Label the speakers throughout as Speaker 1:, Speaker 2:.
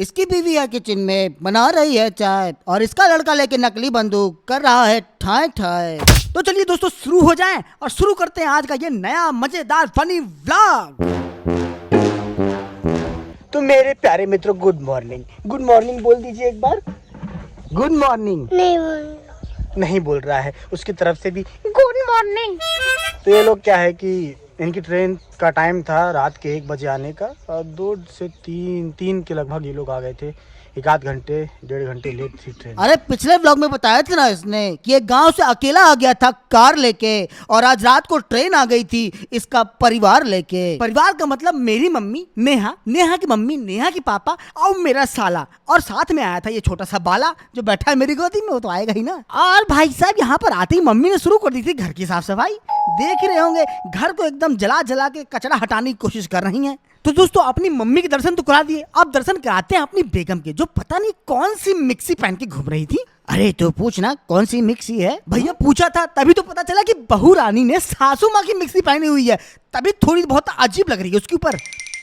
Speaker 1: इसकी बीवी है किचन में बना रही है चाय और इसका लड़का लेके नकली बंदूक कर रहा है ठाए ठाए। तो चलिए दोस्तों शुरू हो जाएं और शुरू करते हैं आज का ये नया मजेदार फनी व्लॉग।
Speaker 2: तो मेरे प्यारे मित्रों गुड मॉर्निंग बोल दीजिए एक बार। गुड मॉर्निंग नहीं बोल रहा है, उसकी तरफ से भी गुड मॉर्निंग। तो ये लोग क्या है कि इनकी ट्रेन का टाइम था रात के 1 बजे आने का और 2 से 3 के लगभग ये लोग आ गए थे। 1 घंटे 1.5 घंटे लेट थी ट्रेन।
Speaker 1: अरे पिछले ब्लॉग में बताया था ना इसने कि एक गांव से अकेला आ गया था कार लेके और आज रात को ट्रेन आ गई थी इसका परिवार लेके। परिवार का मतलब मेरी मम्मी नेहा, नेहा की मम्मी, नेहा की पापा और मेरा साला, और साथ में आया था ये छोटा सा बाला जो बैठा है मेरी गोदी में, वो तो आएगा ही ना। और भाई साहब यहाँ पर आते ही मम्मी ने शुरू कर दी थी घर की साफ सफाई। देख रहे होंगे घर को एकदम जला जला के कचरा हटाने की कोशिश कर रही हैं। तो दोस्तों अपनी मम्मी के दर्शन तो करा दिए, अब दर्शन कराते हैं अपनी बेगम के, जो पता नहीं कौन सी मिक्सी पहन के घूम रही थी। अरे तो पूछना कौन सी मिक्सी है भैया, पूछा था तभी तो पता चला कि बहू रानी ने सासू माँ की मिक्सी पहनी हुई है, तभी थोड़ी बहुत अजीब लग रही है उसके ऊपर।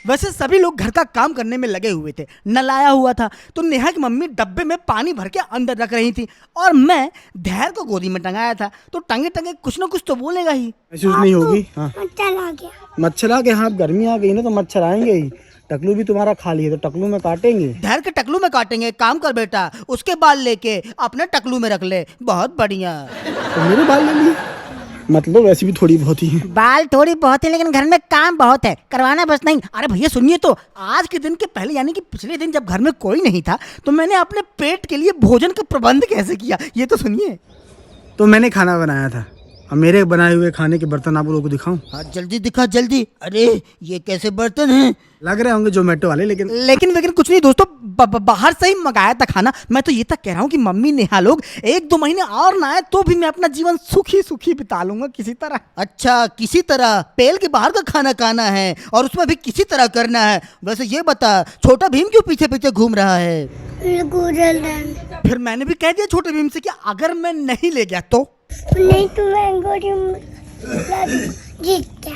Speaker 1: वैसे सभी लोग घर का काम करने में लगे हुए थे, नल आया हुआ था तो नेहा की मम्मी डब्बे में पानी भर के अंदर रख रही थी और मैं धैर्य को गोदी में टंगाया था, तो टंगे टंगे कुछ ना कुछ तो बोलेगा ही।
Speaker 2: महसूस नहीं होगी। हाँ।
Speaker 3: मच्छर आ गया। हाँ गर्मी आ गई ना तो मच्छर आएंगे ही। टकलू भी तुम्हारा खाली है तो टकलू में काटेंगे।
Speaker 1: धैर्य के टकलू में काटेंगे, काम कर बेटा, उसके बाल लेके अपने टकलू में रख ले, बहुत बढ़िया।
Speaker 3: तो मेरे बाल ले लिए, मतलब वैसे भी थोड़ी बहुत ही है।
Speaker 1: बाल थोड़ी बहुत है लेकिन घर में काम बहुत है, करवाना बस नहीं। अरे भैया सुनिए, तो आज के दिन के पहले यानी कि पिछले दिन जब घर में कोई नहीं था तो मैंने अपने पेट के लिए भोजन का प्रबंध कैसे किया ये तो सुनिए।
Speaker 3: तो मैंने खाना बनाया था, अब मेरे बनाए हुए खाने के बर्तन आप लोगों को दिखाऊं?
Speaker 1: हाँ जल्दी दिखा जल्दी। अरे ये कैसे बर्तन हैं?
Speaker 3: लग रहे होंगे जोमेटो वाले,
Speaker 1: लेकिन कुछ नहीं दोस्तों, बाहर से ही मंगाया था खाना। मैं तो ये तक कह रहा हूँ कि मम्मी नेहा लोग 1-2 महीने और ना आए तो भी मैं अपना जीवन सुखी बिता लूंगा किसी तरह। अच्छा किसी तरह पेल के बाहर का खाना खाना है और उसमें भी किसी तरह करना है। वैसे ये बता छोटा भीम क्यों पीछे पीछे घूम रहा है? फिर मैंने भी कह दिया छोटे भीम से कि अगर मैं नहीं ले गया तो
Speaker 4: नहीं तो मैं जीत गया।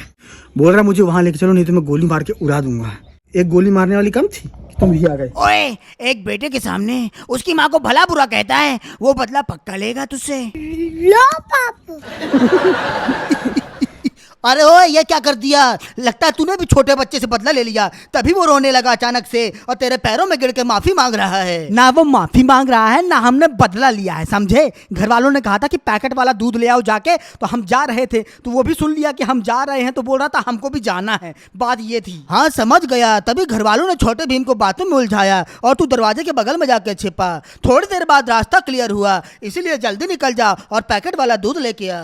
Speaker 3: बोल रहा मुझे वहाँ लेके चलो नहीं तो मैं गोली मार के उड़ा दूंगा। एक गोली मारने वाली कम थी, तुम भी आ गए।
Speaker 1: ओए एक बेटे के सामने उसकी माँ को भला बुरा कहता है, वो बदला पक्का लेगा तुझसे।
Speaker 4: लो पापा।
Speaker 1: अरे ओ ये क्या कर दिया? लगता है तूने भी छोटे बच्चे से बदला ले लिया, तभी वो रोने लगा अचानक से और तेरे पैरों में गिर के माफी मांग रहा है। ना वो माफी मांग रहा है ना हमने बदला लिया है, समझे? घर वालों ने कहा था कि पैकेट वाला दूध ले आओ जाके, तो हम जा रहे थे तो वो भी सुन लिया कि हम जा रहे हैं तो बोल रहा था हमको भी जाना है। बात ये थी। हाँ समझ गया, तभी घर वालों ने छोटे भीम को बातों में उलझाया और तू दरवाजे के बगल में जाके छिपा। थोड़ी देर बाद रास्ता क्लियर हुआ, इसीलिए जल्दी निकल जा और पैकेट वाला दूध लेके आ।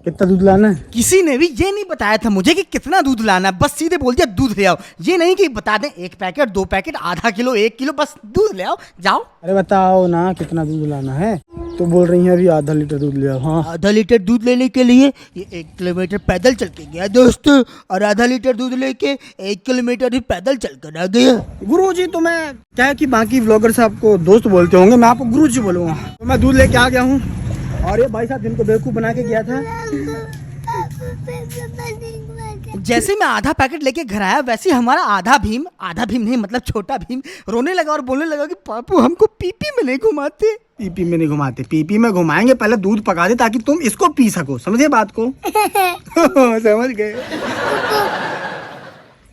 Speaker 3: कितना दूध लाना है?
Speaker 1: किसी ने भी ये नहीं बताया था मुझे कि कितना दूध लाना है, बस सीधे बोल दिया दूध ले आओ। ये नहीं कि बता दें 1 पैकेट 2 पैकेट आधा किलो 1 किलो, बस दूध ले आओ जाओ।
Speaker 3: अरे बताओ ना कितना दूध लाना है? तो बोल रही है अभी आधा लीटर दूध ले आओ। हाँ
Speaker 1: आधा लीटर दूध लेने के लिए ये 1 किलोमीटर पैदल चल के गया दोस्तों, और आधा लीटर दूध लेके 1 किलोमीटर ही पैदल चल कर आ गया।
Speaker 3: गुरुजी तो मैं क्या है कि बाकी व्लॉगर से आपको दोस्त बोलते होंगे, मैं आपको गुरुजी बोलूँगा। तो मैं दूध लेके आ गया हूँ और ये भाई साहब जिनको बेवकूफ़ बना के गया था।
Speaker 1: जैसे मैं आधा पैकेट लेके घर आया वैसे हमारा आधा भीम नहीं मतलब छोटा भीम रोने लगा और बोलने लगा कि पापू हमको पीपी में नहीं घुमाते।
Speaker 3: पीपी में नहीं घुमाते, पीपी में घुमाएंगे, पहले दूध पका दे ताकि तुम इसको पी सको, समझे बात को? समझ गए?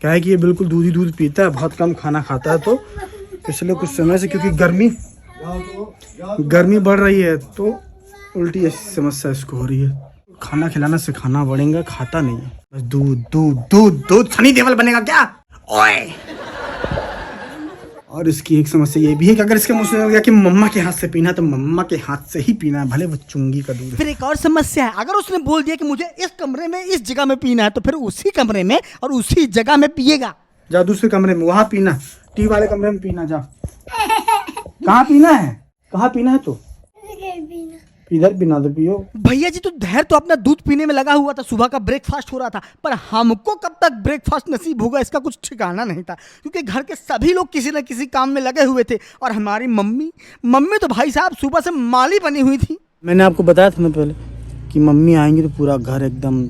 Speaker 3: क्या है कि ये बिल्कुल दूध ही दूध पीता है, बहुत कम खाना खाता है। तो पिछले कुछ समय से क्योंकि गर्मी बढ़ रही है तो उल्टी ऐसी समस्या इसको हो रही है। खाना खिलाना सिखाना पड़ेगा, खाता नहीं है, बस दूध दूध दूध दूध। सनी देओल बनेगा क्या? ओए! और इसकी एक समस्या ये भी है कि अगर इसके मुंह से हो गया कि मम्मा के हाथ से पीना तो मम्मा के हाथ से ही पीना है, भले वो चुंगी का दूध।
Speaker 1: फिर एक और समस्या है, अगर उसने बोल दिया कि मुझे इस कमरे में इस जगह में पीना है तो फिर उसी कमरे में और उसी जगह में पिएगा।
Speaker 3: जा दूसरे कमरे में, वहां पीना, टी वाले कमरे में पीना। जा कहाँ पीना है? कहाँ पीना है? तो इधर पीना तो पियो।
Speaker 1: भैया जी तो धैर्य तो अपना दूध पीने में लगा हुआ था, सुबह का ब्रेकफास्ट हो रहा था, पर हमको कब तक ब्रेकफास्ट नसीब होगा इसका कुछ ठिकाना नहीं था, क्योंकि घर के सभी लोग किसी न किसी काम में लगे हुए थे। और हमारी मम्मी तो भाई साहब सुबह से माली बनी हुई थी।
Speaker 3: मैंने आपको बताया था ना पहले कि मम्मी आएंगी तो पूरा घर एकदम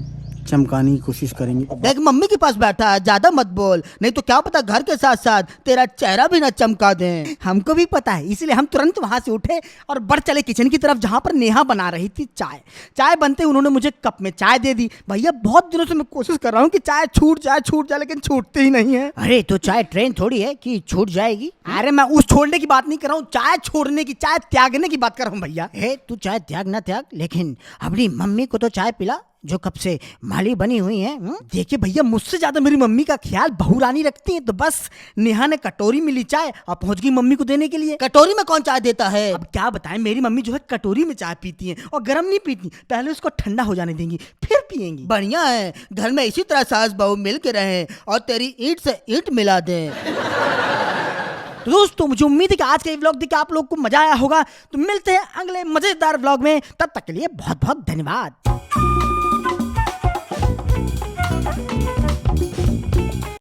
Speaker 3: चमकाने की कोशिश करेंगे।
Speaker 1: देख मम्मी के पास बैठा है, ज्यादा मत बोल, नहीं तो क्या पता घर के साथ साथ तेरा चेहरा भी ना चमका दे। हमको भी पता है, इसलिए हम तुरंत वहां से उठे और बढ़ चले किचन की तरफ, जहां पर नेहा बना रही थी चाय। चाय बनते उन्होंने मुझे कप में चाय दे दी। भैया बहुत दिनों से मैं कोशिश कर रहा हूँ कि चाय छूट जाए, लेकिन छूटती ही नहीं है। अरे तो चाय ट्रेन थोड़ी है कि छूट जाएगी। अरे मैं उस छोड़ने की बात नहीं कर रहा हूँ, चाय छोड़ने की, चाय त्यागने की बात कर रहा हूँ भैया। तू चाय त्याग ना त्याग, लेकिन अपनी मम्मी को तो चाय पिला जो कब से माली बनी हुई है। देखिए भैया, मुझसे ज्यादा मेरी मम्मी का ख्याल बहू रानी रखती है। तो बस नेहा ने कटोरी में ली चाय और पहुंच गई मम्मी को देने के लिए। कटोरी में कौन चाय देता है? अब क्या बताएं, मेरी मम्मी जो है कटोरी में चाय पीती है और गर्म नहीं पीती, पहले उसको ठंडा हो जाने देंगी फिर पियेंगी। बढ़िया है, घर में इसी तरह सास बहू मिल के रहे और तेरी ईंट से ईंट मिला दे। तो दोस्तों, मुझे उम्मीद है कि आज का ये व्लॉग देख के आप लोग को मजा आया होगा। तो मिलते हैं अगले मजेदार व्लॉग में, तब तक के लिए बहुत बहुत धन्यवाद।